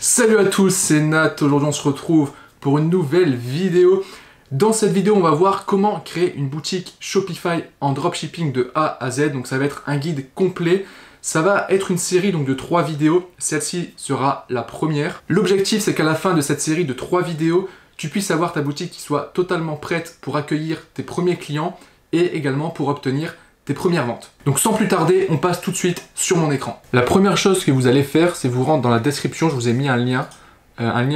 Salut à tous, c'est Nat. Aujourd'hui on se retrouve pour une nouvelle vidéo. Dans cette vidéo on va voir comment créer une boutique Shopify en dropshipping de A à Z. Donc ça va être un guide complet. Ça va être une série donc de 3 vidéos. Celle-ci sera la première. L'objectif c'est qu'à la fin de cette série de 3 vidéos, tu puisses avoir ta boutique qui soit totalement prête pour accueillir tes premiers clients et également pour obtenir tes premières ventes. Donc sans plus tarder, on passe tout de suite sur mon écran. La première chose que vous allez faire, c'est vous rendre dans la description, je vous ai mis un lien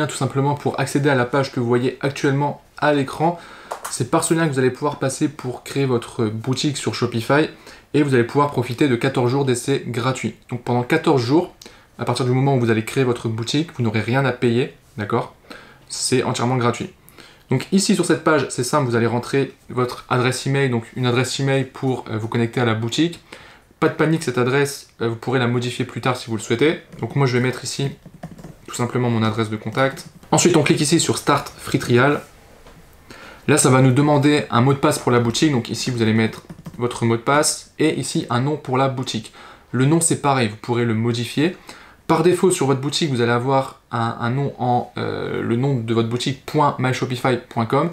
tout simplement pour accéder à la page que vous voyez actuellement à l'écran. C'est par ce lien que vous allez pouvoir passer pour créer votre boutique sur Shopify et vous allez pouvoir profiter de 14 jours d'essai gratuit. Donc pendant 14 jours, à partir du moment où vous allez créer votre boutique, vous n'aurez rien à payer, d'accord? C'est entièrement gratuit. Donc ici sur cette page, c'est simple, vous allez rentrer votre adresse email, donc une adresse email pour vous connecter à la boutique. Pas de panique, cette adresse, vous pourrez la modifier plus tard si vous le souhaitez. Donc moi je vais mettre ici tout simplement mon adresse de contact. Ensuite on clique ici sur Start Free Trial. Là ça va nous demander un mot de passe pour la boutique, donc ici vous allez mettre votre mot de passe et ici un nom pour la boutique. Le nom c'est pareil, vous pourrez le modifier. Par défaut, sur votre boutique, vous allez avoir un nom le nom de votre boutique .myshopify.com.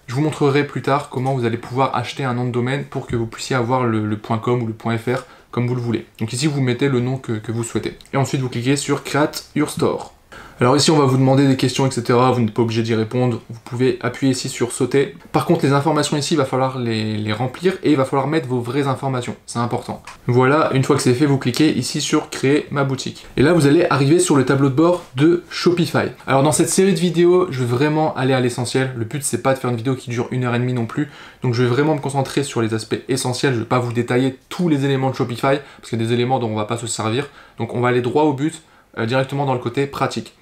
Je vous montrerai plus tard comment vous allez pouvoir acheter un nom de domaine pour que vous puissiez avoir le .com ou le .fr comme vous le voulez. Donc ici, vous mettez le nom que vous souhaitez. Et ensuite, vous cliquez sur Create Your Store. Alors ici, on va vous demander des questions, etc. Vous n'êtes pas obligé d'y répondre. Vous pouvez appuyer ici sur Sauter. Par contre, les informations ici, il va falloir les remplir et il va falloir mettre vos vraies informations. C'est important. Voilà, une fois que c'est fait, vous cliquez ici sur Créer ma boutique. Et là, vous allez arriver sur le tableau de bord de Shopify. Alors dans cette série de vidéos, je vais vraiment aller à l'essentiel. Le but, c'est pas de faire une vidéo qui dure 1h30 non plus. Donc je vais vraiment me concentrer sur les aspects essentiels. Je ne vais pas vous détailler tous les éléments de Shopify parce qu'il y a des éléments dont on ne va pas se servir. Donc on va aller droit au but, directement dans le côté pratique.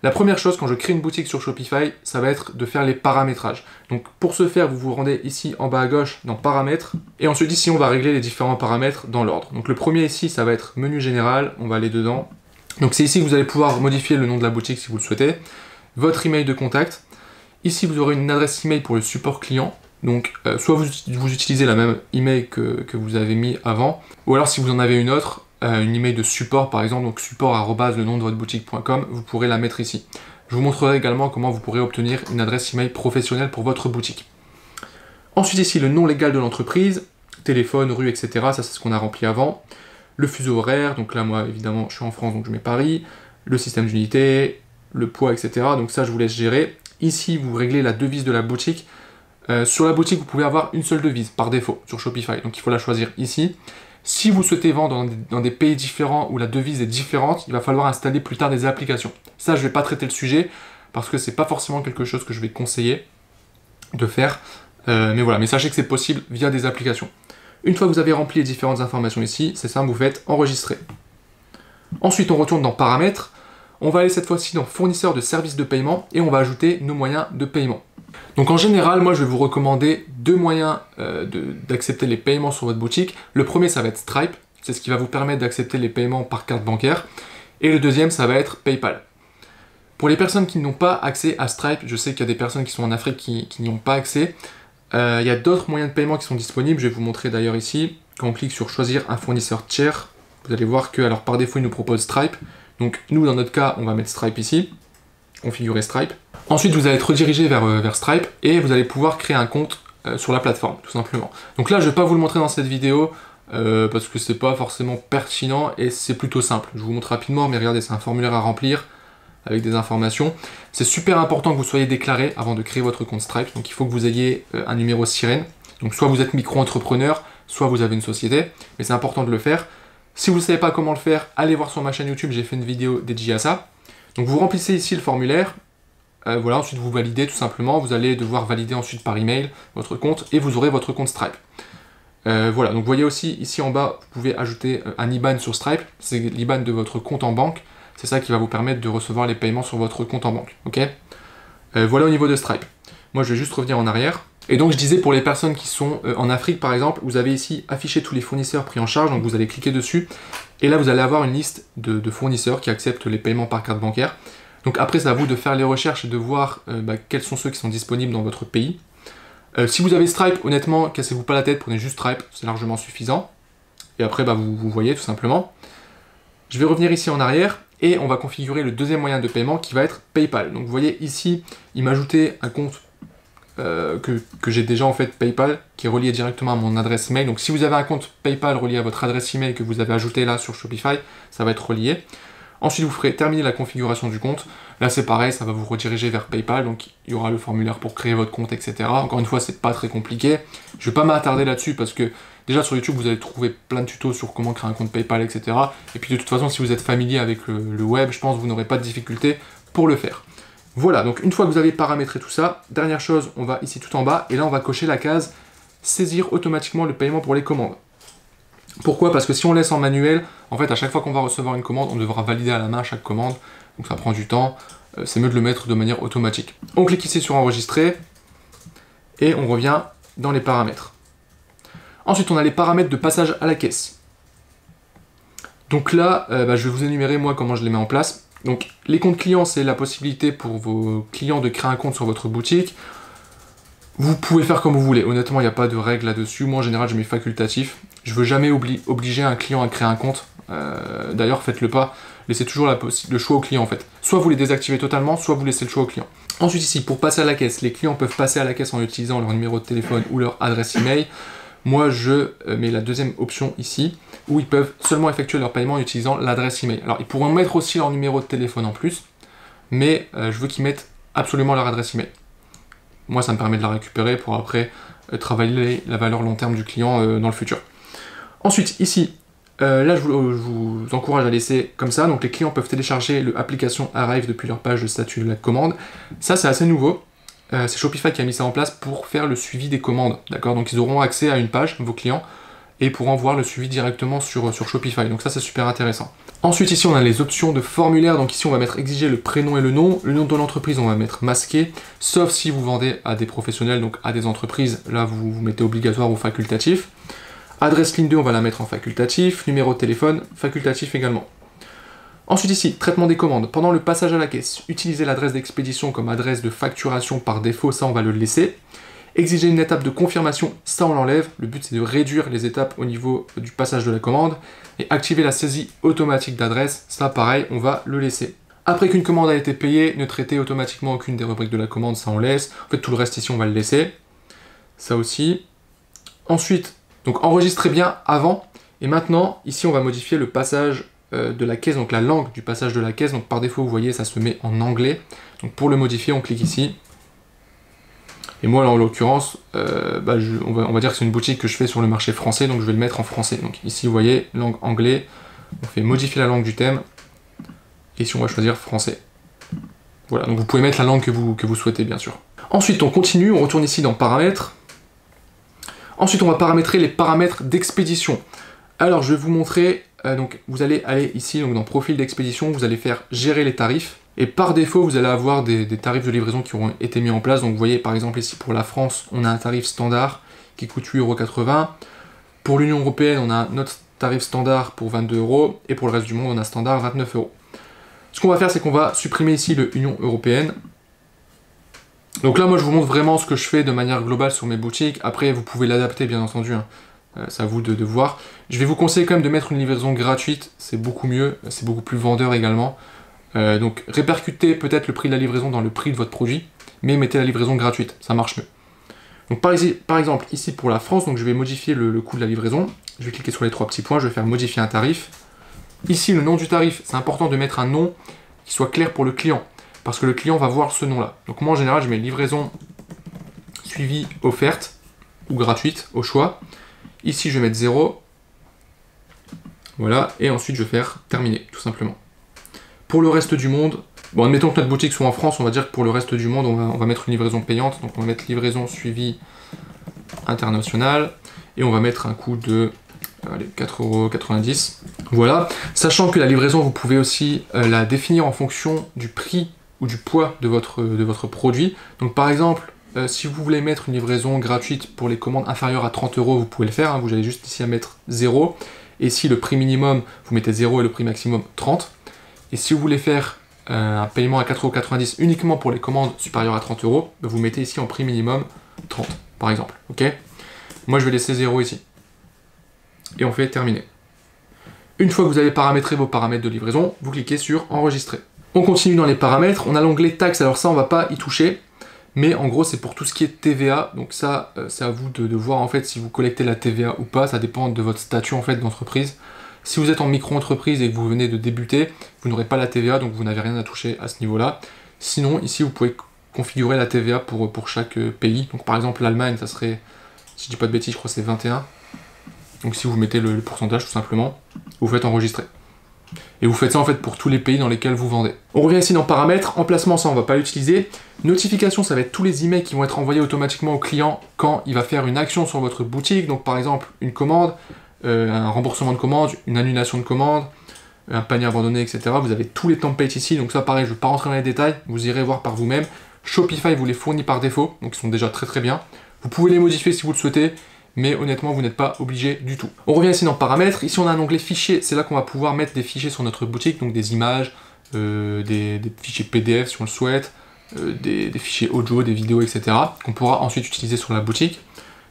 La première chose, quand je crée une boutique sur Shopify, ça va être de faire les paramétrages. Donc pour ce faire, vous vous rendez ici en bas à gauche dans Paramètres. Et ensuite ici, on va régler les différents paramètres dans l'ordre. Donc le premier ici, ça va être Menu Général. On va aller dedans. Donc c'est ici que vous allez pouvoir modifier le nom de la boutique si vous le souhaitez. Votre email de contact. Ici, vous aurez une adresse email pour le support client. Donc soit vous utilisez la même email que vous avez mis avant. Ou alors si vous en avez une autre, une email de support par exemple, donc support@le nom de votre boutique.com, vous pourrez la mettre ici. Je vous montrerai également comment vous pourrez obtenir une adresse email professionnelle pour votre boutique. Ensuite ici le nom légal de l'entreprise, téléphone, rue, etc. Ça c'est ce qu'on a rempli avant. Le fuseau horaire, donc là moi évidemment je suis en France donc je mets Paris. Le système d'unité, le poids, etc. Donc ça je vous laisse gérer. Ici vous réglez la devise de la boutique. Sur la boutique vous pouvez avoir une seule devise par défaut sur Shopify, donc il faut la choisir ici. Si vous souhaitez vendre dans des pays différents où la devise est différente, il va falloir installer plus tard des applications. Ça, je ne vais pas traiter le sujet parce que c'est pas forcément quelque chose que je vais conseiller de faire. Mais voilà, mais sachez que c'est possible via des applications. Une fois que vous avez rempli les différentes informations ici, c'est simple, vous faites enregistrer. Ensuite, on retourne dans Paramètres. On va aller cette fois-ci dans Fournisseur de services de paiement et on va ajouter nos moyens de paiement. Donc en général, moi je vais vous recommander 2 moyens d'accepter les paiements sur votre boutique. Le premier, ça va être Stripe, c'est ce qui va vous permettre d'accepter les paiements par carte bancaire. Et le deuxième, ça va être PayPal. Pour les personnes qui n'ont pas accès à Stripe, je sais qu'il y a des personnes qui sont en Afrique qui n'y ont pas accès. Il y a d'autres moyens de paiement qui sont disponibles, je vais vous montrer d'ailleurs ici. Quand on clique sur choisir un fournisseur tiers, vous allez voir que alors par défaut, il nous propose Stripe. Donc nous, dans notre cas, on va mettre Stripe ici, configurer Stripe. Ensuite, vous allez être redirigé vers Stripe et vous allez pouvoir créer un compte sur la plateforme, tout simplement. Donc là, je ne vais pas vous le montrer dans cette vidéo parce que c'est pas forcément pertinent et c'est plutôt simple. Je vous montre rapidement, mais regardez, c'est un formulaire à remplir avec des informations. C'est super important que vous soyez déclaré avant de créer votre compte Stripe. Donc il faut que vous ayez un numéro SIREN. Donc soit vous êtes micro-entrepreneur, soit vous avez une société, mais c'est important de le faire. Si vous ne savez pas comment le faire, allez voir sur ma chaîne YouTube, j'ai fait une vidéo dédiée à ça. Donc vous remplissez ici le formulaire. Voilà, ensuite vous validez tout simplement, vous allez devoir valider ensuite par email votre compte et vous aurez votre compte Stripe. Voilà, donc vous voyez aussi ici en bas, vous pouvez ajouter un IBAN sur Stripe, c'est l'IBAN de votre compte en banque, c'est ça qui va vous permettre de recevoir les paiements sur votre compte en banque, ok? Voilà au niveau de Stripe. Moi je vais juste revenir en arrière. Et donc je disais pour les personnes qui sont en Afrique par exemple, vous avez ici affiché tous les fournisseurs pris en charge, donc vous allez cliquer dessus, et là vous allez avoir une liste de fournisseurs qui acceptent les paiements par carte bancaire. Donc après, c'est à vous de faire les recherches et de voir quels sont ceux qui sont disponibles dans votre pays. Si vous avez Stripe, honnêtement, cassez-vous pas la tête, prenez juste Stripe, c'est largement suffisant. Et après, vous voyez tout simplement. Je vais revenir ici en arrière. et on va configurer le deuxième moyen de paiement qui va être PayPal. Donc vous voyez ici, il m'a ajouté un compte que j'ai déjà en fait PayPal, qui est relié directement à mon adresse email. Donc si vous avez un compte PayPal relié à votre adresse email que vous avez ajouté là sur Shopify, ça va être relié. Ensuite, vous ferez terminer la configuration du compte. Là, c'est pareil, ça va vous rediriger vers PayPal, donc il y aura le formulaire pour créer votre compte, etc. Encore une fois, c'est pas très compliqué. Je vais pas m'attarder là-dessus parce que déjà sur YouTube, vous allez trouver plein de tutos sur comment créer un compte PayPal, etc. Et puis de toute façon, si vous êtes familier avec le web, je pense que vous n'aurez pas de difficulté pour le faire. Voilà, donc une fois que vous avez paramétré tout ça, dernière chose, on va ici tout en bas, et là on va cocher la case « Saisir automatiquement le paiement pour les commandes ». Pourquoi? Parce que si on laisse en manuel, en fait à chaque fois qu'on va recevoir une commande, on devra valider à la main chaque commande, donc ça prend du temps, c'est mieux de le mettre de manière automatique. On clique ici sur « Enregistrer » et on revient dans les paramètres. Ensuite on a les paramètres de passage à la caisse. Donc là, je vais vous énumérer moi comment je les mets en place. Donc les comptes clients, c'est la possibilité pour vos clients de créer un compte sur votre boutique. Vous pouvez faire comme vous voulez, honnêtement il n'y a pas de règle là-dessus, moi en général je mets facultatif. Je veux jamais obliger un client à créer un compte, d'ailleurs faites-le pas, laissez toujours le choix au client en fait. Soit vous les désactivez totalement, soit vous laissez le choix au client. Ensuite ici, pour passer à la caisse, les clients peuvent passer à la caisse en utilisant leur numéro de téléphone ou leur adresse email. Moi je mets la deuxième option ici, où ils peuvent seulement effectuer leur paiement en utilisant l'adresse email. Alors ils pourront mettre aussi leur numéro de téléphone en plus, mais je veux qu'ils mettent absolument leur adresse email. Moi ça me permet de la récupérer pour après travailler la valeur long terme du client dans le futur. Ensuite ici, là je vous encourage à laisser comme ça, donc les clients peuvent télécharger l'application Arrive depuis leur page de statut de la commande. Ça c'est assez nouveau. C'est Shopify qui a mis ça en place pour faire le suivi des commandes, d'accord? Donc ils auront accès à une page, vos clients, et pourront voir le suivi directement sur Shopify, donc ça c'est super intéressant. Ensuite ici on a les options de formulaire, donc ici on va mettre exiger le prénom et le nom de l'entreprise on va mettre masqué, sauf si vous vendez à des professionnels, donc à des entreprises, là vous mettez obligatoire ou facultatif. Adresse ligne 2 on va la mettre en facultatif, numéro de téléphone, facultatif également. Ensuite ici, traitement des commandes. Pendant le passage à la caisse, utilisez l'adresse d'expédition comme adresse de facturation par défaut, ça on va le laisser. Exiger une étape de confirmation, ça on l'enlève. Le but c'est de réduire les étapes au niveau du passage de la commande. Et activer la saisie automatique d'adresse, ça pareil, on va le laisser. Après qu'une commande a été payée, ne traitez automatiquement aucune des rubriques de la commande, ça on laisse. En fait tout le reste ici on va le laisser. Ça aussi. Ensuite, donc enregistrez bien avant. Et maintenant, ici on va modifier le passage de la caisse, donc la langue du passage de la caisse. Donc par défaut, vous voyez, ça se met en anglais. Donc pour le modifier, on clique ici. Et moi, là, en l'occurrence, on va dire que c'est une boutique que je fais sur le marché français, donc je vais le mettre en français. Donc ici, vous voyez, langue anglais. On fait modifier la langue du thème. Et ici, on va choisir français. Voilà, donc vous pouvez mettre la langue que vous souhaitez, bien sûr. Ensuite, on continue, on retourne ici dans paramètres. Ensuite, on va paramétrer les paramètres d'expédition. Alors, je vais vous montrer, donc vous allez aller ici, donc dans profil d'expédition, vous allez faire gérer les tarifs. Et par défaut, vous allez avoir des tarifs de livraison qui auront été mis en place. Donc vous voyez, par exemple, ici pour la France, on a un tarif standard qui coûte 8,80 €. Pour l'Union Européenne, on a notre tarif standard pour 22 €. Et pour le reste du monde, on a standard 29 €. Ce qu'on va faire, c'est qu'on va supprimer ici le Union Européenne. Donc là, moi, je vous montre vraiment ce que je fais de manière globale sur mes boutiques. Après, vous pouvez l'adapter, bien entendu. Hein. C'est à vous de voir. Je vais vous conseiller quand même de mettre une livraison gratuite. C'est beaucoup mieux. C'est beaucoup plus vendeur également. Donc, répercutez peut-être le prix de la livraison dans le prix de votre produit, mais mettez la livraison gratuite. Ça marche mieux. Donc, par exemple, ici pour la France, donc je vais modifier le coût de la livraison. Je vais cliquer sur les trois petits points. Je vais faire modifier un tarif. Ici, le nom du tarif. C'est important de mettre un nom qui soit clair pour le client, parce que le client va voir ce nom-là. Donc moi, en général, je mets livraison suivie offerte ou gratuite, au choix. Ici, je vais mettre 0. Voilà, et ensuite, je vais faire terminer, tout simplement. Pour le reste du monde, bon, admettons que notre boutique soit en France, on va dire que pour le reste du monde, on va mettre une livraison payante. Donc on va mettre livraison suivie internationale, et on va mettre un coût de 4,90 €. Voilà, sachant que la livraison, vous pouvez aussi la définir en fonction du prix ou du poids de votre produit. Donc par exemple, si vous voulez mettre une livraison gratuite pour les commandes inférieures à 30 €, vous pouvez le faire, hein, vous avez juste ici à mettre 0. Et si le prix minimum, vous mettez 0 et le prix maximum 30. Et si vous voulez faire un paiement à 4,90 € uniquement pour les commandes supérieures à 30 €, vous mettez ici en prix minimum 30, par exemple. Ok. Moi je vais laisser 0 ici. Et on fait terminer. Une fois que vous avez paramétré vos paramètres de livraison, vous cliquez sur enregistrer. On continue dans les paramètres, on a l'onglet taxes, alors ça on va pas y toucher, mais en gros c'est pour tout ce qui est TVA, donc ça c'est à vous de voir en fait si vous collectez la TVA ou pas, ça dépend de votre statut en fait d'entreprise. Si vous êtes en micro-entreprise et que vous venez de débuter, vous n'aurez pas la TVA, donc vous n'avez rien à toucher à ce niveau-là. Sinon, ici vous pouvez configurer la TVA pour chaque pays, donc par exemple l'Allemagne, ça serait, si je dis pas de bêtises, je crois que c'est 21. Donc si vous mettez le pourcentage tout simplement, vous faites enregistrer. Et vous faites ça en fait pour tous les pays dans lesquels vous vendez. On revient ici dans paramètres, emplacement ça on va pas l'utiliser. Notification ça va être tous les emails qui vont être envoyés automatiquement au client quand il va faire une action sur votre boutique. Donc par exemple une commande, un remboursement de commande, une annulation de commande, un panier abandonné, etc. Vous avez tous les templates ici, donc ça pareil, je ne vais pas rentrer dans les détails, vous irez voir par vous-même. Shopify vous les fournit par défaut, donc ils sont déjà très très bien. Vous pouvez les modifier si vous le souhaitez, mais honnêtement vous n'êtes pas obligé du tout. On revient ici dans paramètres, ici on a un onglet fichiers, c'est là qu'on va pouvoir mettre des fichiers sur notre boutique, donc des images, des fichiers PDF si on le souhaite, des fichiers audio, des vidéos, etc. qu'on pourra ensuite utiliser sur la boutique.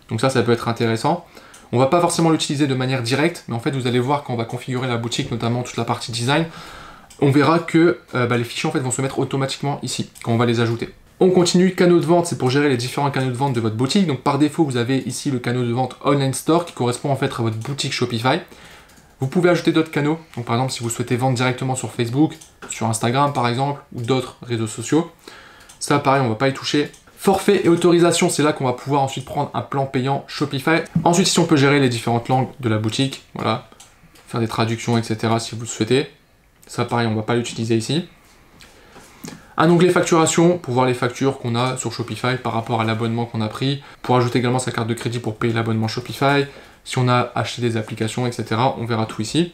Donc ça peut être intéressant. On va pas forcément l'utiliser de manière directe, mais en fait vous allez voir quand on va configurer la boutique, notamment toute la partie design, on verra que les fichiers en fait vont se mettre automatiquement ici, quand on va les ajouter. On continue, canaux de vente, c'est pour gérer les différents canaux de vente de votre boutique. Donc par défaut, vous avez ici le canal de vente Online Store qui correspond en fait à votre boutique Shopify. Vous pouvez ajouter d'autres canaux. Donc par exemple, si vous souhaitez vendre directement sur Facebook, sur Instagram par exemple, ou d'autres réseaux sociaux. Ça pareil, on ne va pas y toucher. Forfait et autorisation, c'est là qu'on va pouvoir ensuite prendre un plan payant Shopify. Ensuite, si on peut gérer les différentes langues de la boutique, voilà, faire des traductions, etc. si vous le souhaitez. Ça pareil, on ne va pas l'utiliser ici. Un onglet facturation pour voir les factures qu'on a sur Shopify par rapport à l'abonnement qu'on a pris. Pour ajouter également sa carte de crédit pour payer l'abonnement Shopify. Si on a acheté des applications, etc. On verra tout ici.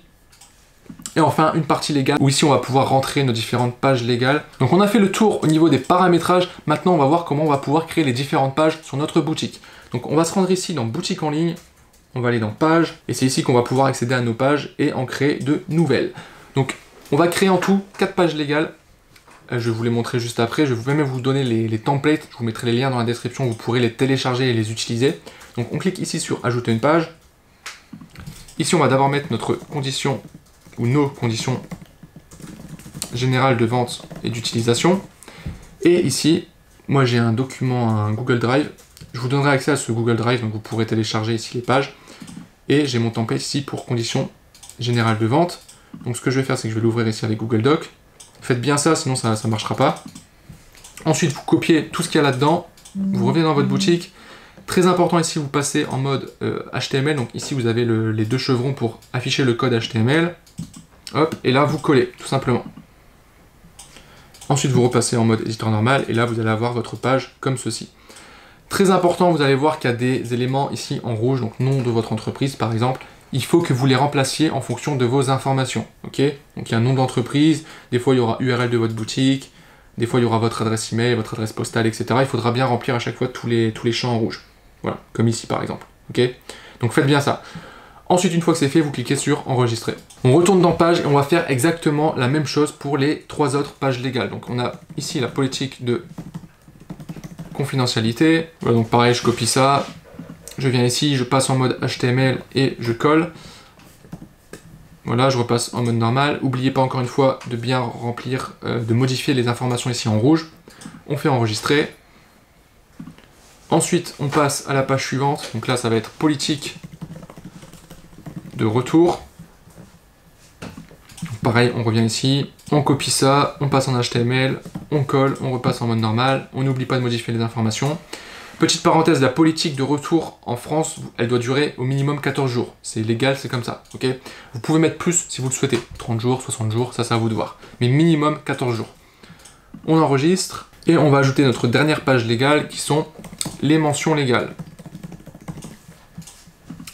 Et enfin, une partie légale où ici on va pouvoir rentrer nos différentes pages légales. Donc on a fait le tour au niveau des paramétrages. Maintenant, on va voir comment on va pouvoir créer les différentes pages sur notre boutique. Donc on va se rendre ici dans boutique en ligne. On va aller dans pages. Et c'est ici qu'on va pouvoir accéder à nos pages et en créer de nouvelles. Donc on va créer en tout 4 pages légales. Je vais vous les montrer juste après, je vais même vous donner les templates, je vous mettrai les liens dans la description, vous pourrez les télécharger et les utiliser. Donc on clique ici sur ajouter une page. Ici on va d'abord mettre notre condition ou nos conditions générales de vente et d'utilisation. Et ici, moi j'ai un document, un Google Drive, je vous donnerai accès à ce Google Drive, donc vous pourrez télécharger ici les pages. Et j'ai mon template ici pour conditions générales de vente. Donc ce que je vais faire, c'est que je vais l'ouvrir ici avec Google Doc. Faites bien ça, sinon ça ne marchera pas. Ensuite, vous copiez tout ce qu'il y a là-dedans. Vous revenez dans votre boutique. Très important ici, vous passez en mode HTML. Donc ici, vous avez les deux chevrons pour afficher le code HTML. Hop, et là, vous collez, tout simplement. Ensuite, vous repassez en mode éditeur normal. Et là, vous allez avoir votre page comme ceci. Très important, vous allez voir qu'il y a des éléments ici en rouge, donc nom de votre entreprise, par exemple. Il faut que vous les remplaciez en fonction de vos informations. Ok, donc il y a un nom d'entreprise, des fois il y aura URL de votre boutique, des fois il y aura votre adresse email, votre adresse postale, etc. Il faudra bien remplir à chaque fois tous les champs en rouge. Voilà, comme ici par exemple. Ok, donc faites bien ça. Ensuite, une fois que c'est fait, vous cliquez sur enregistrer. On retourne dans page et on va faire exactement la même chose pour les 3 autres pages légales. Donc on a ici la politique de confidentialité. Voilà, donc pareil, je copie ça. Je viens ici, je passe en mode HTML et je colle. Voilà, je repasse en mode normal. N'oubliez pas encore une fois de bien remplir, de modifier les informations ici en rouge. On fait enregistrer. Ensuite, on passe à la page suivante. Donc là, ça va être politique de retour. Donc pareil, on revient ici, on copie ça, on passe en HTML, on colle, on repasse en mode normal. On n'oublie pas de modifier les informations. Petite parenthèse, la politique de retour en France, elle doit durer au minimum 14 jours. C'est légal, c'est comme ça, ok? Vous pouvez mettre plus si vous le souhaitez. 30 jours, 60 jours, ça c'est à vous de voir. Mais minimum 14 jours. On enregistre et on va ajouter notre dernière page légale qui sont les mentions légales.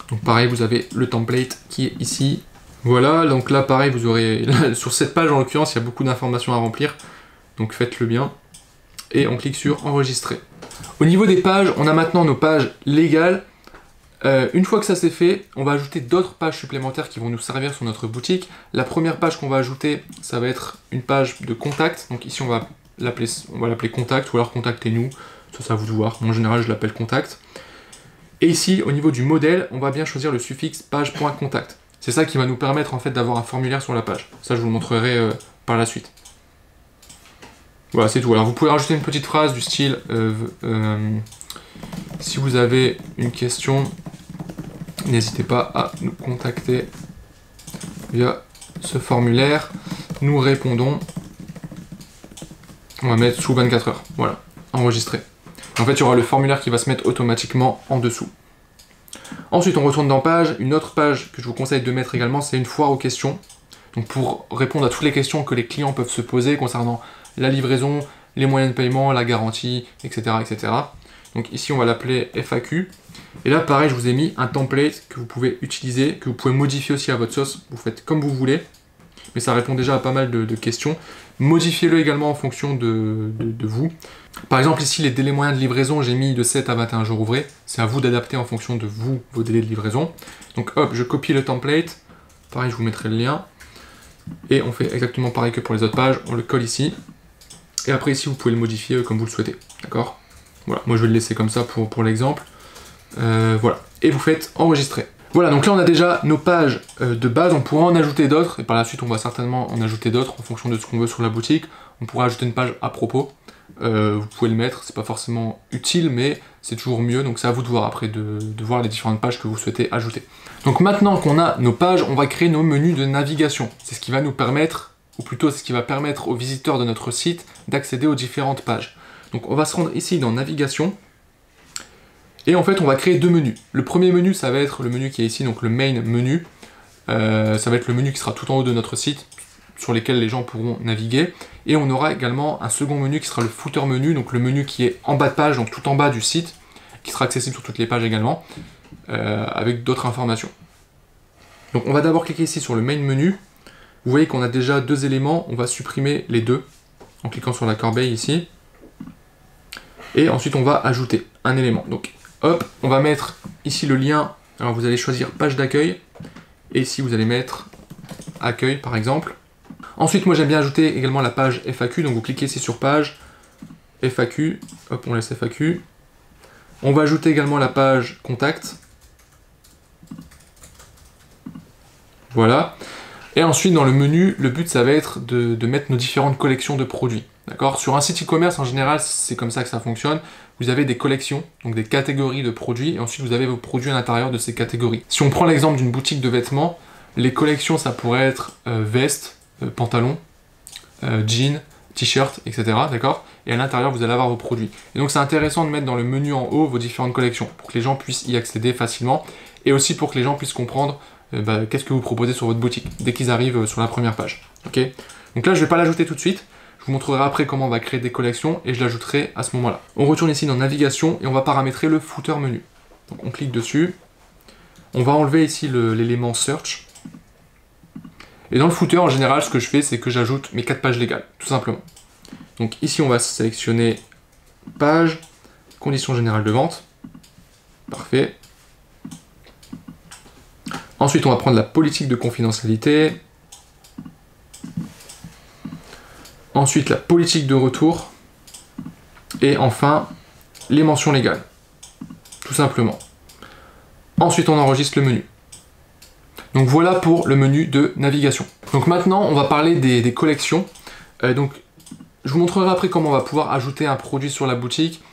Donc pareil, vous avez le template qui est ici. Voilà, donc là pareil, vous aurez... Sur cette page en l'occurrence, il y a beaucoup d'informations à remplir. Donc faites-le bien. Et on clique sur enregistrer. Au niveau des pages, on a maintenant nos pages légales. Une fois que ça c'est fait, on va ajouter d'autres pages supplémentaires qui vont nous servir sur notre boutique. La première page qu'on va ajouter, ça va être une page de contact. Donc ici on va l'appeler contact ou alors contactez-nous. Ça c'est à vous de voir. Moi, en général je l'appelle contact. Et ici au niveau du modèle, on va bien choisir le suffixe page.contact. C'est ça qui va nous permettre en fait d'avoir un formulaire sur la page. Ça, je vous le montrerai par la suite. Voilà, c'est tout. Alors vous pouvez rajouter une petite phrase du style si vous avez une question, n'hésitez pas à nous contacter via ce formulaire. Nous répondons. On va mettre sous 24 heures. Voilà, enregistré. En fait, il y aura le formulaire qui va se mettre automatiquement en dessous. Ensuite, on retourne dans page. Une autre page que je vous conseille de mettre également, c'est une foire aux questions. Donc pour répondre à toutes les questions que les clients peuvent se poser concernant la livraison, les moyens de paiement, la garantie, etc. etc. Donc ici, on va l'appeler FAQ. Et là, pareil, je vous ai mis un template que vous pouvez utiliser, que vous pouvez modifier aussi à votre sauce. Vous faites comme vous voulez. Mais ça répond déjà à pas mal de questions. Modifiez-le également en fonction de vous. Par exemple, ici, les délais moyens de livraison, j'ai mis de 7 à 21 jours ouvrés. C'est à vous d'adapter en fonction de vous, vos délais de livraison. Donc hop, je copie le template. Pareil, je vous mettrai le lien. Et on fait exactement pareil que pour les autres pages. On le colle ici. Et après, ici, vous pouvez le modifier comme vous le souhaitez. D'accord? Voilà, moi je vais le laisser comme ça pour l'exemple. Voilà. Et vous faites enregistrer. Voilà, donc là on a déjà nos pages de base, on pourra en ajouter d'autres, et par la suite on va certainement en ajouter d'autres en fonction de ce qu'on veut sur la boutique. On pourra ajouter une page à propos, vous pouvez le mettre, c'est pas forcément utile, mais c'est toujours mieux, donc c'est à vous de voir après, de voir les différentes pages que vous souhaitez ajouter. Donc maintenant qu'on a nos pages, on va créer nos menus de navigation. C'est ce qui va nous permettre, ou plutôt c'est ce qui va permettre aux visiteurs de notre site d'accéder aux différentes pages. Donc on va se rendre ici dans navigation, et en fait, on va créer deux menus. Le premier menu, ça va être le menu qui est ici, donc le main menu. Ça va être le menu qui sera tout en haut de notre site, sur lesquels les gens pourront naviguer. Et on aura également un second menu qui sera le footer menu, donc le menu qui est en bas de page, donc tout en bas du site, qui sera accessible sur toutes les pages également, avec d'autres informations. Donc on va d'abord cliquer ici sur le main menu. Vous voyez qu'on a déjà deux éléments, on va supprimer les deux, en cliquant sur la corbeille ici. Et ensuite on va ajouter un élément. Donc hop, on va mettre ici le lien, alors vous allez choisir page d'accueil, et ici vous allez mettre accueil par exemple. Ensuite moi j'aime bien ajouter également la page FAQ, donc vous cliquez ici sur page, FAQ, hop on laisse FAQ. On va ajouter également la page contact. Voilà. Et ensuite dans le menu, le but ça va être de mettre nos différentes collections de produits. D'accord? Sur un site e-commerce en général, c'est comme ça que ça fonctionne. Vous avez des collections, donc des catégories de produits, et ensuite vous avez vos produits à l'intérieur de ces catégories. Si on prend l'exemple d'une boutique de vêtements, les collections ça pourrait être veste, pantalon, jean, t-shirt, etc. D'accord? Et à l'intérieur vous allez avoir vos produits. Et donc c'est intéressant de mettre dans le menu en haut vos différentes collections, pour que les gens puissent y accéder facilement, et aussi pour que les gens puissent comprendre qu'est-ce que vous proposez sur votre boutique, dès qu'ils arrivent sur la première page. Ok? Donc là je ne vais pas l'ajouter tout de suite. Je vous montrerai après comment on va créer des collections et je l'ajouterai à ce moment-là. On retourne ici dans navigation et on va paramétrer le footer menu. Donc on clique dessus. On va enlever ici l'élément search. Et dans le footer, en général, ce que je fais, c'est que j'ajoute mes 4 pages légales, tout simplement. Donc ici, on va sélectionner page, conditions générales de vente. Parfait. Ensuite, on va prendre la politique de confidentialité. Ensuite, la politique de retour. Et enfin, les mentions légales. Tout simplement. Ensuite, on enregistre le menu. Donc voilà pour le menu de navigation. Donc maintenant, on va parler des collections. Donc, je vous montrerai après comment on va pouvoir ajouter un produit sur la boutique.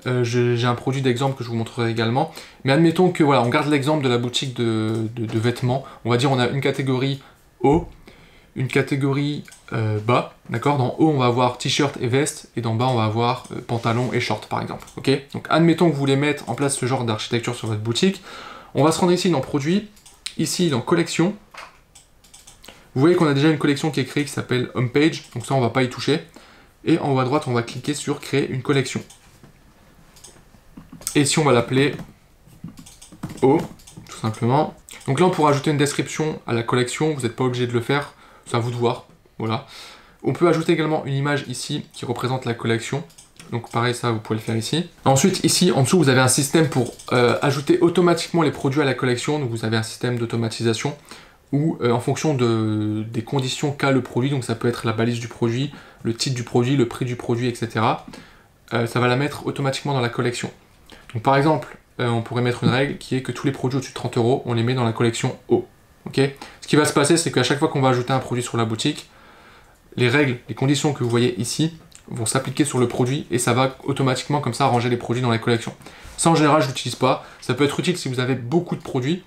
J'ai un produit d'exemple que je vous montrerai également. Mais admettons que voilà, on garde l'exemple de la boutique de vêtements. On va dire on a une catégorie haut, une catégorie bas, d'accord? Dans haut, on va avoir t-shirt et veste, et dans bas, on va avoir pantalon et short, par exemple, ok? Donc, admettons que vous voulez mettre en place ce genre d'architecture sur votre boutique. On va se rendre ici dans produit, ici dans collection. Vous voyez qu'on a déjà une collection qui est créée qui s'appelle homepage, donc ça, on va pas y toucher. Et en haut à droite, on va cliquer sur créer une collection. Et ici, on va l'appeler haut, tout simplement. Donc là, on pourra ajouter une description à la collection, vous n'êtes pas obligé de le faire. C'est à vous de voir, voilà. On peut ajouter également une image ici qui représente la collection. Donc pareil, ça vous pouvez le faire ici. Ensuite, ici en dessous, vous avez un système pour ajouter automatiquement les produits à la collection. Donc vous avez un système d'automatisation où en fonction des conditions qu'a le produit, donc ça peut être la balise du produit, le titre du produit, le prix du produit, etc. Ça va la mettre automatiquement dans la collection. Donc par exemple, on pourrait mettre une règle qui est que tous les produits au-dessus de 30 €, on les met dans la collection haut. Ok. Ce qui va se passer, c'est qu'à chaque fois qu'on va ajouter un produit sur la boutique, les règles, les conditions que vous voyez ici vont s'appliquer sur le produit et ça va automatiquement comme ça ranger les produits dans la collection. Ça en général je l'utilise pas, ça peut être utile si vous avez beaucoup de produits,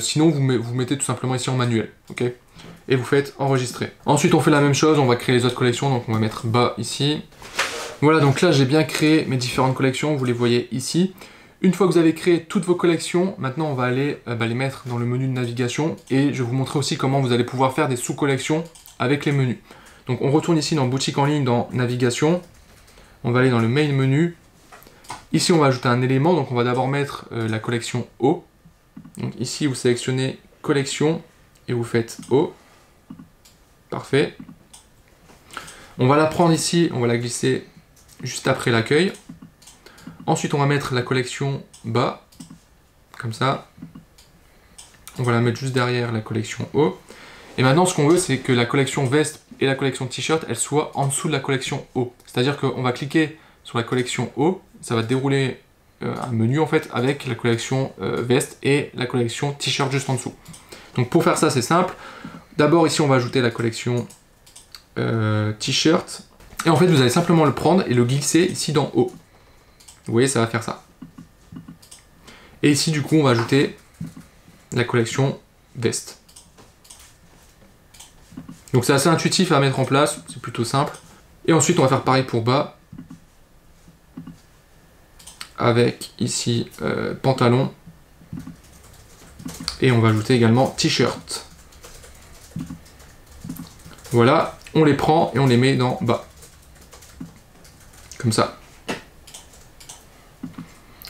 sinon vous mettez tout simplement ici en manuel, ok, et vous faites enregistrer. Ensuite on fait la même chose, on va créer les autres collections, donc on va mettre bas ici. Voilà, donc là j'ai bien créé mes différentes collections, vous les voyez ici. Une fois que vous avez créé toutes vos collections, maintenant on va aller les mettre dans le menu de navigation et je vais vous montrer aussi comment vous allez pouvoir faire des sous-collections avec les menus. Donc on retourne ici dans boutique en ligne, dans navigation, on va aller dans le main menu. Ici on va ajouter un élément, donc on va d'abord mettre la collection O. Donc ici vous sélectionnez collection et vous faites O. Parfait. On va la prendre ici, on va la glisser juste après l'accueil. Ensuite, on va mettre la collection bas, comme ça. On va la mettre juste derrière la collection haut. Et maintenant, ce qu'on veut, c'est que la collection veste et la collection t-shirt, elles soient en dessous de la collection haut. C'est-à-dire qu'on va cliquer sur la collection haut, ça va dérouler un menu en fait avec la collection veste et la collection t-shirt juste en dessous. Donc pour faire ça, c'est simple. D'abord, ici, on va ajouter la collection t-shirt. Et en fait, vous allez simplement le prendre et le glisser ici dans haut. Vous voyez, ça va faire ça. Et ici, du coup, on va ajouter la collection veste. Donc c'est assez intuitif à mettre en place, c'est plutôt simple. Et ensuite, on va faire pareil pour bas. Avec ici pantalon. Et on va ajouter également t-shirt. Voilà, on les prend et on les met dans bas. Comme ça.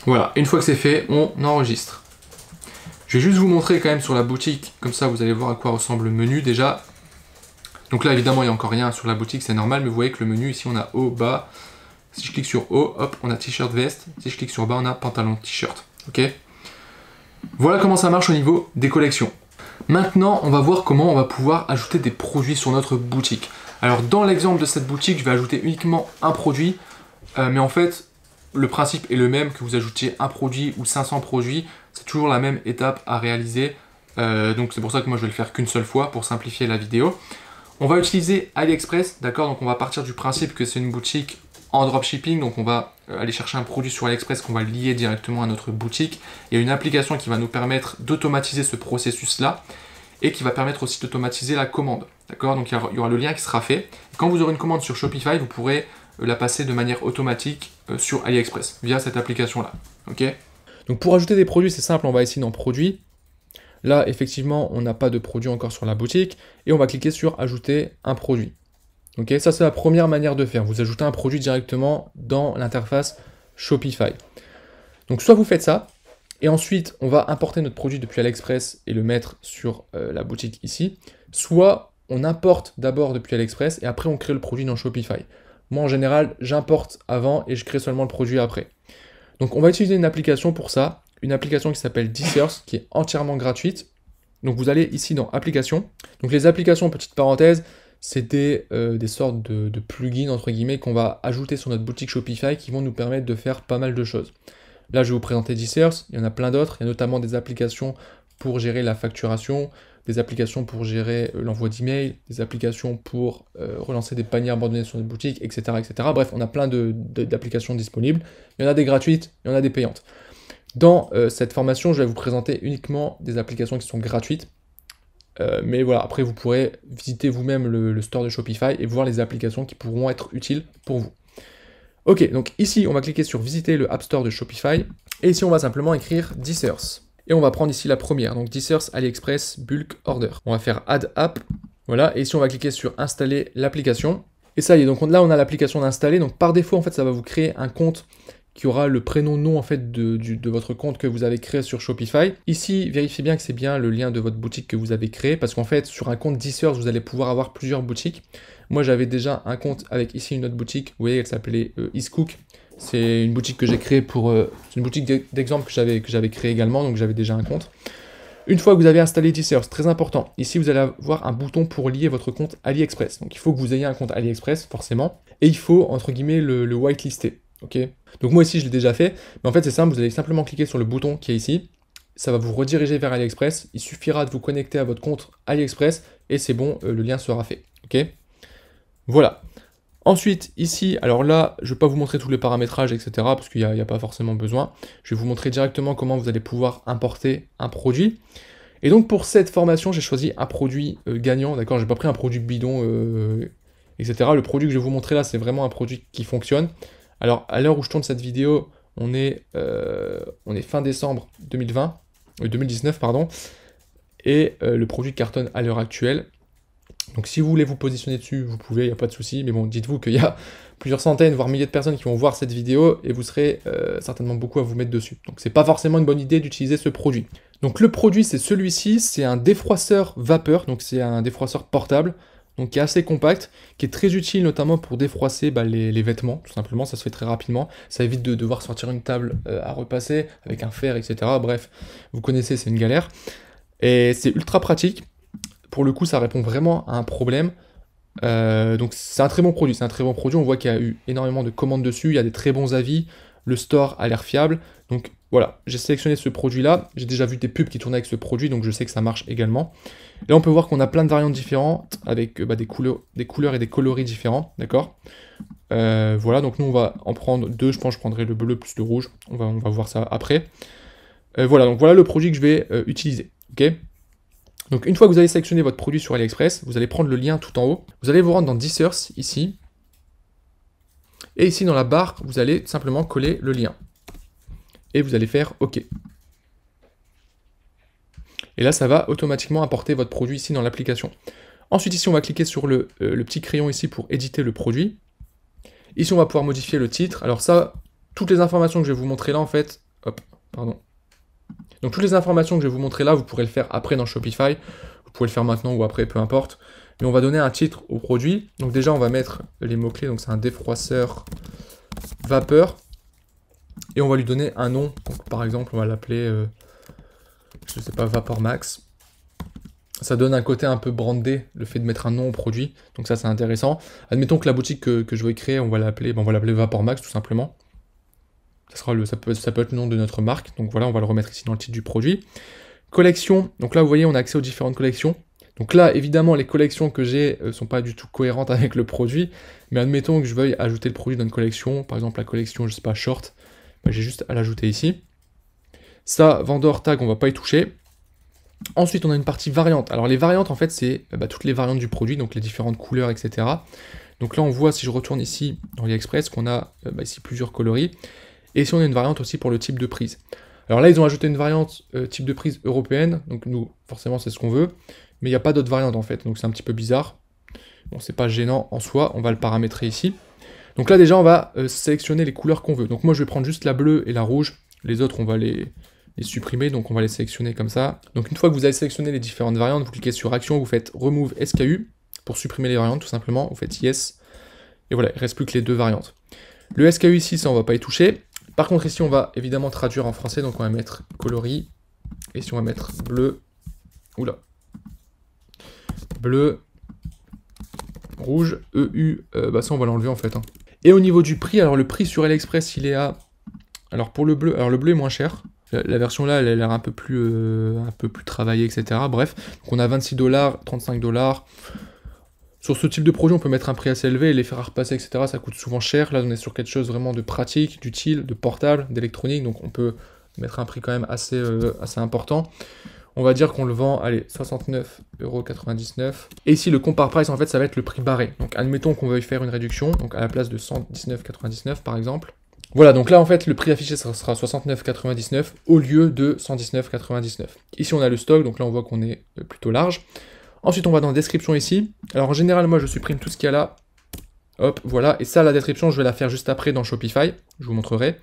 Voilà, une fois que c'est fait, on enregistre. Je vais juste vous montrer quand même sur la boutique, comme ça vous allez voir à quoi ressemble le menu déjà. Donc là évidemment il n'y a encore rien sur la boutique, c'est normal, mais vous voyez que le menu ici on a haut, bas. Si je clique sur haut, hop, on a t-shirt, veste. Si je clique sur bas, on a pantalon, t-shirt. Ok. Voilà comment ça marche au niveau des collections. Maintenant, on va voir comment on va pouvoir ajouter des produits sur notre boutique. Alors dans l'exemple de cette boutique, je vais ajouter uniquement un produit, mais en fait, le principe est le même, que vous ajoutiez un produit ou 500 produits, c'est toujours la même étape à réaliser. Donc c'est pour ça que moi je vais le faire qu'une seule fois pour simplifier la vidéo. On va utiliser AliExpress, d'accord? Donc on va partir du principe que c'est une boutique en dropshipping, donc on va aller chercher un produit sur AliExpress qu'on va lier directement à notre boutique. Il y a une application qui va nous permettre d'automatiser ce processus-là et qui va permettre aussi d'automatiser la commande, d'accord? Donc il y aura le lien qui sera fait. Et quand vous aurez une commande sur Shopify, vous pourrez la passer de manière automatique sur AliExpress via cette application-là, ok? Donc pour ajouter des produits, c'est simple, on va ici dans Produits. Là, effectivement, on n'a pas de produit encore sur la boutique et on va cliquer sur Ajouter un produit. Ok, ça c'est la première manière de faire. Vous ajoutez un produit directement dans l'interface Shopify. Donc soit vous faites ça, et ensuite on va importer notre produit depuis AliExpress et le mettre sur la boutique ici. Soit on importe d'abord depuis AliExpress et après on crée le produit dans Shopify. Moi en général, j'importe avant et je crée seulement le produit après. Donc on va utiliser une application pour ça, une application qui s'appelle DSource, qui est entièrement gratuite. Donc vous allez ici dans Applications. Donc les applications, petite parenthèse, c'est des sortes de plugins, entre guillemets, qu'on va ajouter sur notre boutique Shopify qui vont nous permettre de faire pas mal de choses. Là, je vais vous présenter DSource, il y en a plein d'autres. Il y a notamment des applications pour gérer la facturation, des applications pour gérer l'envoi d'email, des applications pour relancer des paniers abandonnés sur notre boutique, etc. etc. Bref, on a plein d'applications disponibles. Il y en a des gratuites, il y en a des payantes. Dans cette formation, je vais vous présenter uniquement des applications qui sont gratuites. Mais voilà, après vous pourrez visiter vous-même le store de Shopify et voir les applications qui pourront être utiles pour vous. Ok, donc ici on va cliquer sur visiter le App Store de Shopify et ici on va simplement écrire DSource. Et on va prendre ici la première, donc DSource AliExpress Bulk Order. On va faire Add App, voilà, et ici on va cliquer sur installer l'application. Et ça y est, donc là on a l'application d'installer, donc par défaut en fait ça va vous créer un compte qui aura le prénom, nom en fait de votre compte que vous avez créé sur Shopify. Ici, vérifiez bien que c'est bien le lien de votre boutique que vous avez créé, parce qu'en fait, sur un compte DSource, vous allez pouvoir avoir plusieurs boutiques. Moi, j'avais déjà un compte avec ici une autre boutique, vous voyez, elle s'appelait Iscook. C'est une boutique que j'ai créée pour... c'est une boutique d'exemple que j'avais créée également, donc j'avais déjà un compte. Une fois que vous avez installé DSource, très important, ici vous allez avoir un bouton pour lier votre compte AliExpress. Donc il faut que vous ayez un compte AliExpress, forcément, et il faut, entre guillemets, le whitelister. Ok. Donc moi ici je l'ai déjà fait, mais en fait c'est simple, vous allez simplement cliquer sur le bouton qui est ici, ça va vous rediriger vers AliExpress. Il suffira de vous connecter à votre compte AliExpress et c'est bon, le lien sera fait. Ok? Voilà. Ensuite, ici, alors là, je ne vais pas vous montrer tous les paramétrages, etc. parce qu'il n'y a pas forcément besoin. Je vais vous montrer directement comment vous allez pouvoir importer un produit. Et donc pour cette formation, j'ai choisi un produit gagnant, d'accord? J'ai pas pris un produit bidon, etc. Le produit que je vais vous montrer là, c'est vraiment un produit qui fonctionne. Alors à l'heure où je tourne cette vidéo, on est fin décembre 2019, pardon. Et le produit cartonne à l'heure actuelle. Donc si vous voulez vous positionner dessus, vous pouvez, il n'y a pas de souci. Mais bon, dites-vous qu'il y a plusieurs centaines, voire milliers de personnes qui vont voir cette vidéo et vous serez certainement beaucoup à vous mettre dessus. Donc c'est pas forcément une bonne idée d'utiliser ce produit. Donc le produit, c'est celui-ci, c'est un défroisseur vapeur, donc c'est un défroisseur portable, donc qui est assez compact, qui est très utile notamment pour défroisser les vêtements, tout simplement, ça se fait très rapidement, ça évite de devoir sortir une table à repasser avec un fer, etc. Bref, vous connaissez, c'est une galère. Et c'est ultra pratique, pour le coup ça répond vraiment à un problème, donc c'est un très bon produit, on voit qu'il y a eu énormément de commandes dessus, il y a des très bons avis, le store a l'air fiable, donc voilà, j'ai sélectionné ce produit-là, j'ai déjà vu des pubs qui tournaient avec ce produit, donc je sais que ça marche également. Là on peut voir qu'on a plein de variantes différentes, avec des couleurs et des coloris différents, d'accord? Voilà, donc nous on va en prendre deux, je pense que je prendrai le bleu plus le rouge, on va voir ça après. Voilà, donc voilà le produit que je vais utiliser, ok? Donc une fois que vous avez sélectionné votre produit sur AliExpress, vous allez prendre le lien tout en haut, vous allez vous rendre dans Desserts, ici, et ici dans la barre, vous allez simplement coller le lien. Et vous allez faire OK. Et là, ça va automatiquement importer votre produit ici dans l'application. Ensuite, ici, on va cliquer sur le petit crayon ici pour éditer le produit. Ici, on va pouvoir modifier le titre. Alors ça, toutes les informations que je vais vous montrer là, en fait, hop, pardon. Donc toutes les informations que je vais vous montrer là, vous pourrez le faire après dans Shopify. Vous pouvez le faire maintenant ou après, peu importe. Mais on va donner un titre au produit. Donc déjà, on va mettre les mots-clés. Donc c'est un défroisseur vapeur. Et on va lui donner un nom. Donc, par exemple, on va l'appeler, je sais pas, Vapor Max. Ça donne un côté un peu brandé, le fait de mettre un nom au produit. Donc ça, c'est intéressant. Admettons que la boutique que je vais créer, on va l'appeler Vapor Max, tout simplement. Ça peut être le nom de notre marque. Donc voilà, on va le remettre ici dans le titre du produit. Collection. Donc là, vous voyez, on a accès aux différentes collections. Donc là, évidemment, les collections que j'ai sont pas du tout cohérentes avec le produit. Mais admettons que je veuille ajouter le produit dans une collection. Par exemple, la collection, je sais pas, short. J'ai juste à l'ajouter ici. Ça, vendor tag, on va pas y toucher. Ensuite, on a une partie variante. Alors les variantes, en fait, c'est toutes les variantes du produit, donc les différentes couleurs, etc. Donc là, on voit, si je retourne ici dans AliExpress, qu'on a ici plusieurs coloris. Et ici, on a une variante aussi pour le type de prise. Alors là, ils ont ajouté une variante type de prise européenne. Donc nous, forcément, c'est ce qu'on veut. Mais il n'y a pas d'autres variantes, en fait. Donc c'est un petit peu bizarre. Bon, c'est pas gênant en soi. On va le paramétrer ici. Donc là déjà on va sélectionner les couleurs qu'on veut. Donc moi je vais prendre juste la bleue et la rouge. Les autres on va les supprimer, donc on va les sélectionner comme ça. Donc une fois que vous avez sélectionné les différentes variantes, vous cliquez sur Action, vous faites Remove SKU pour supprimer les variantes tout simplement. Vous faites Yes. Et voilà, il ne reste plus que les deux variantes. Le SKU ici, ça on va pas y toucher. Par contre ici on va évidemment traduire en français, donc on va mettre coloris. Et ici on va mettre bleu. Oula. Bleu. Rouge, EU, ça on va l'enlever en fait. Hein. Et au niveau du prix, alors le prix sur AliExpress il est à... Alors pour le bleu, le bleu est moins cher. La version là elle a l'air un peu plus travaillée, etc. Bref, donc on a 26 $, 35 $. Sur ce type de produit on peut mettre un prix assez élevé, les fer à repasser, etc. ça coûte souvent cher. Là on est sur quelque chose vraiment de pratique, d'utile, de portable, d'électronique, donc on peut mettre un prix quand même assez important. On va dire qu'on le vend, allez, 69,99 €. Et ici, le compare price, en fait, ça va être le prix barré. Donc, admettons qu'on veuille faire une réduction, donc à la place de 119,99 € par exemple. Voilà, donc là, en fait, le prix affiché, ça sera 69,99 € au lieu de 119,99 €. Ici, on a le stock, donc là, on voit qu'on est plutôt large. Ensuite, on va dans description ici. Alors, en général, moi, je supprime tout ce qu'il y a là. Hop, voilà. Et ça, la description, je vais la faire juste après dans Shopify. Je vous montrerai.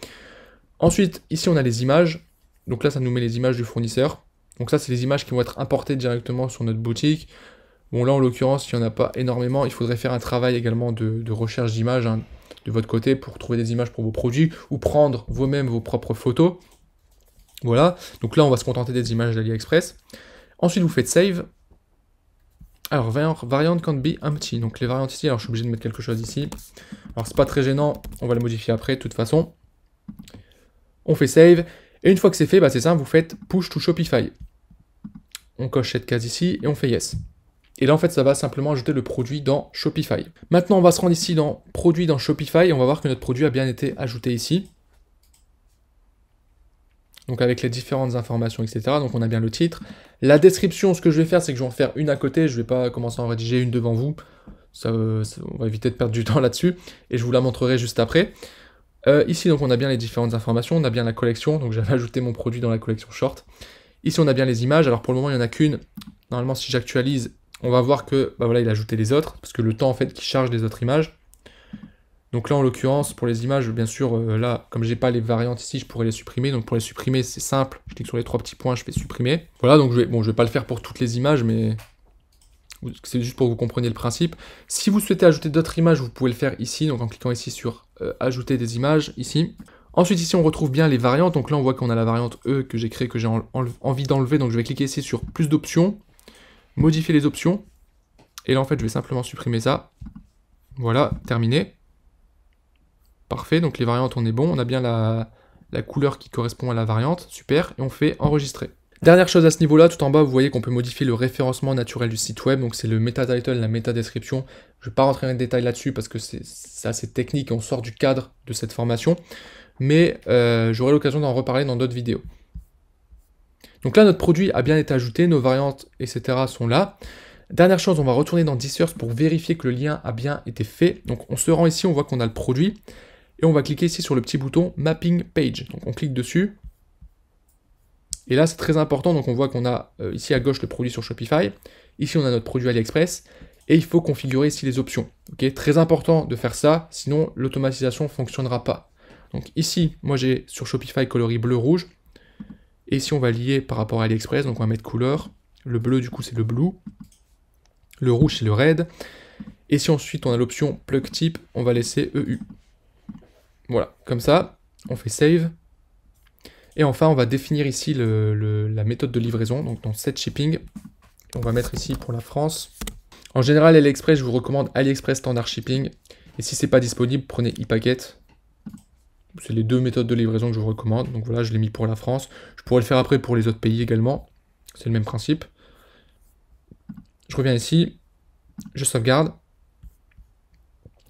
Ensuite, ici, on a les images. Donc là, ça nous met les images du fournisseur. Donc ça, c'est les images qui vont être importées directement sur notre boutique. Bon, là, en l'occurrence, il n'y en a pas énormément. Il faudrait faire un travail également de recherche d'images de votre côté pour trouver des images pour vos produits ou prendre vous-même vos propres photos. Voilà. Donc là, on va se contenter des images d'AliExpress. Ensuite, vous faites Save. Alors, variant can't be empty. Donc les variantes ici, alors je suis obligé de mettre quelque chose ici. Alors, c'est pas très gênant. On va le modifier après, de toute façon. On fait Save. Et une fois que c'est fait, bah, c'est simple, vous faites push to Shopify. On coche cette case ici et on fait yes. Et là, en fait, ça va simplement ajouter le produit dans Shopify. Maintenant, on va se rendre ici dans produit dans Shopify et on va voir que notre produit a bien été ajouté ici. Donc avec les différentes informations, etc. Donc on a bien le titre. La description, ce que je vais faire, c'est que je vais en faire une à côté. Je ne vais pas commencer à en rédiger une devant vous. On va éviter de perdre du temps là-dessus. Et je vous la montrerai juste après. Ici, donc on a bien les différentes informations. On a bien la collection. Donc j'avais ajouté mon produit dans la collection short. Ici, on a bien les images. Alors pour le moment, il n'y en a qu'une. Normalement, si j'actualise, on va voir que bah voilà, il a ajouté les autres. Parce que le temps, en fait, qui charge les autres images. Donc là, en l'occurrence, pour les images, bien sûr, là, comme j'ai pas les variantes ici, je pourrais les supprimer. Donc pour les supprimer, c'est simple. Je clique sur les 3 petits points, je fais supprimer. Voilà, donc je vais pas le faire pour toutes les images, mais c'est juste pour que vous compreniez le principe. Si vous souhaitez ajouter d'autres images, vous pouvez le faire ici, donc en cliquant ici sur ajouter des images, ici. Ensuite, ici, on retrouve bien les variantes. Donc là, on voit qu'on a la variante E que j'ai créée, que j'ai envie d'enlever. Donc je vais cliquer ici sur plus d'options, modifier les options. Et là, en fait, je vais simplement supprimer ça. Voilà, terminé. Parfait, donc les variantes, on est bon. On a bien la couleur qui correspond à la variante. Super, et on fait enregistrer. Dernière chose à ce niveau-là, tout en bas, vous voyez qu'on peut modifier le référencement naturel du site web. Donc c'est le meta title, la meta description. Je ne vais pas rentrer dans les détails là-dessus parce que c'est assez technique et on sort du cadre de cette formation. Mais j'aurai l'occasion d'en reparler dans d'autres vidéos. Donc là, notre produit a bien été ajouté, nos variantes, etc. sont là. Dernière chose, on va retourner dans DSource pour vérifier que le lien a bien été fait. Donc on se rend ici, on voit qu'on a le produit. Et on va cliquer ici sur le petit bouton Mapping Page. Donc on clique dessus. Et là, c'est très important. Donc on voit qu'on a ici à gauche le produit sur Shopify. Ici, on a notre produit AliExpress. Et il faut configurer ici les options. Okay, très important de faire ça, sinon l'automatisation ne fonctionnera pas. Donc ici, moi j'ai sur Shopify coloris bleu-rouge. Et ici, on va lier par rapport à AliExpress. Donc on va mettre couleur. Le bleu, du coup, c'est le blue. Le rouge, c'est le red. Et si ensuite on a l'option plug type, on va laisser EU. Voilà, comme ça, on fait save. Et enfin, on va définir ici la méthode de livraison, donc dans set shipping. On va mettre ici pour la France. En général, AliExpress, je vous recommande AliExpress standard shipping. Et si c'est pas disponible, prenez ePacket. C'est les deux méthodes de livraison que je vous recommande. Donc voilà, je l'ai mis pour la France. Je pourrais le faire après pour les autres pays également. C'est le même principe. Je reviens ici, je sauvegarde.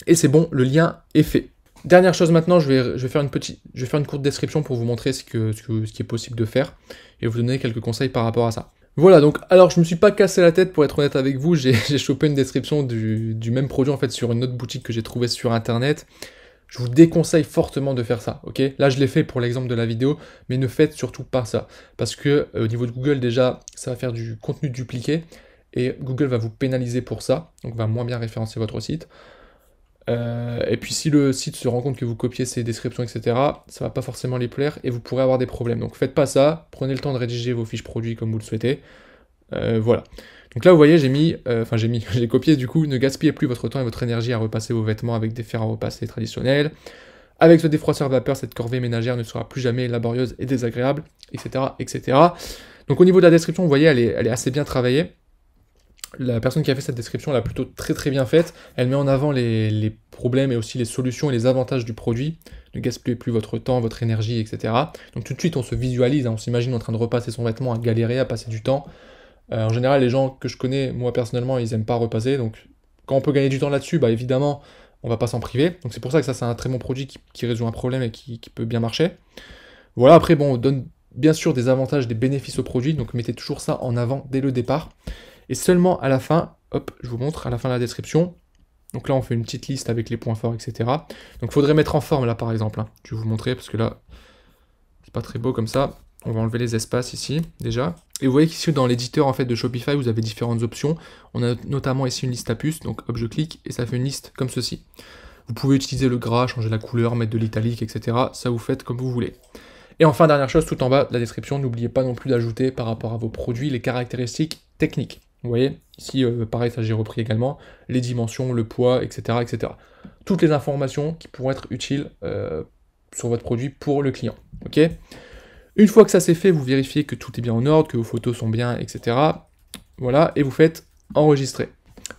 Et c'est bon, le lien est fait. Dernière chose maintenant, je vais faire une courte description pour vous montrer ce qui est possible de faire et vous donner quelques conseils par rapport à ça. Voilà, donc alors je me suis pas cassé la tête pour être honnête avec vous, j'ai chopé une description du même produit en fait sur une autre boutique que j'ai trouvée sur internet. Je vous déconseille fortement de faire ça, ok? Là je l'ai fait pour l'exemple de la vidéo, mais ne faites surtout pas ça. Parce que au niveau de Google déjà, ça va faire du contenu dupliqué et Google va vous pénaliser pour ça, donc va moins bien référencer votre site. Et puis si le site se rend compte que vous copiez ces descriptions, etc., ça va pas forcément les plaire et vous pourrez avoir des problèmes. Donc faites pas ça, prenez le temps de rédiger vos fiches produits comme vous le souhaitez. Voilà. Donc là vous voyez j'ai copié du coup, ne gaspillez plus votre temps et votre énergie à repasser vos vêtements avec des fers à repasser traditionnels. Avec ce défroisseur vapeur, cette corvée ménagère ne sera plus jamais laborieuse et désagréable, etc., etc. Donc au niveau de la description, vous voyez, elle est assez bien travaillée. La personne qui a fait cette description l'a plutôt très bien faite. Elle met en avant les problèmes et aussi les solutions et les avantages du produit. Ne gaspillez plus votre temps, votre énergie, etc. Donc tout de suite, on se visualise, hein, on s'imagine en train de repasser son vêtement, à galérer, à passer du temps. En général, les gens que je connais, moi personnellement, ils n'aiment pas repasser. Donc quand on peut gagner du temps là-dessus, bah évidemment, on va pas s'en priver. Donc c'est pour ça que ça, c'est un très bon produit qui résout un problème et qui peut bien marcher. Voilà, après, bon, on donne bien sûr des avantages, des bénéfices au produit. Donc mettez toujours ça en avant dès le départ. Et seulement à la fin, hop, je vous montre, à la fin de la description, donc là on fait une petite liste avec les points forts, etc. Donc il faudrait mettre en forme là par exemple, hein. Je vais vous montrer parce que là, c'est pas très beau comme ça. On va enlever les espaces ici, déjà. Et vous voyez qu'ici dans l'éditeur en fait de Shopify, vous avez différentes options. On a notamment ici une liste à puces, donc hop, je clique et ça fait une liste comme ceci. Vous pouvez utiliser le gras, changer la couleur, mettre de l'italique, etc. Ça vous faites comme vous voulez. Et enfin, dernière chose, tout en bas de la description, n'oubliez pas non plus d'ajouter par rapport à vos produits les caractéristiques techniques. Vous voyez, ici, pareil, ça j'ai repris également, les dimensions, le poids, etc., etc. Toutes les informations qui pourront être utiles sur votre produit pour le client. Ok. Une fois que ça c'est fait, vous vérifiez que tout est bien en ordre, que vos photos sont bien, etc. Voilà, et vous faites enregistrer.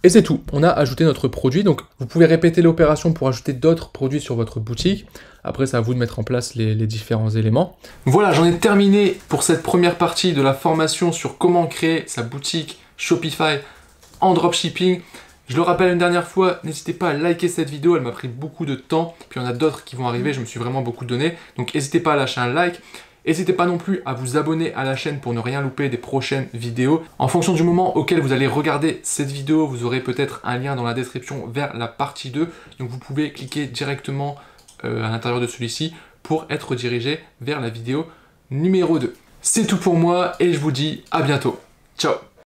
Et c'est tout, on a ajouté notre produit, donc vous pouvez répéter l'opération pour ajouter d'autres produits sur votre boutique. Après, c'est à vous de mettre en place les différents éléments. Voilà, j'en ai terminé pour cette première partie de la formation sur comment créer sa boutique Shopify en dropshipping. Je le rappelle une dernière fois, n'hésitez pas à liker cette vidéo, elle m'a pris beaucoup de temps, puis il y en a d'autres qui vont arriver, je me suis vraiment beaucoup donné, donc n'hésitez pas à lâcher un like. N'hésitez pas non plus à vous abonner à la chaîne pour ne rien louper des prochaines vidéos. En fonction du moment auquel vous allez regarder cette vidéo, vous aurez peut-être un lien dans la description vers la partie 2. Donc vous pouvez cliquer directement à l'intérieur de celui-ci pour être dirigé vers la vidéo numéro 2. C'est tout pour moi et je vous dis à bientôt. Ciao!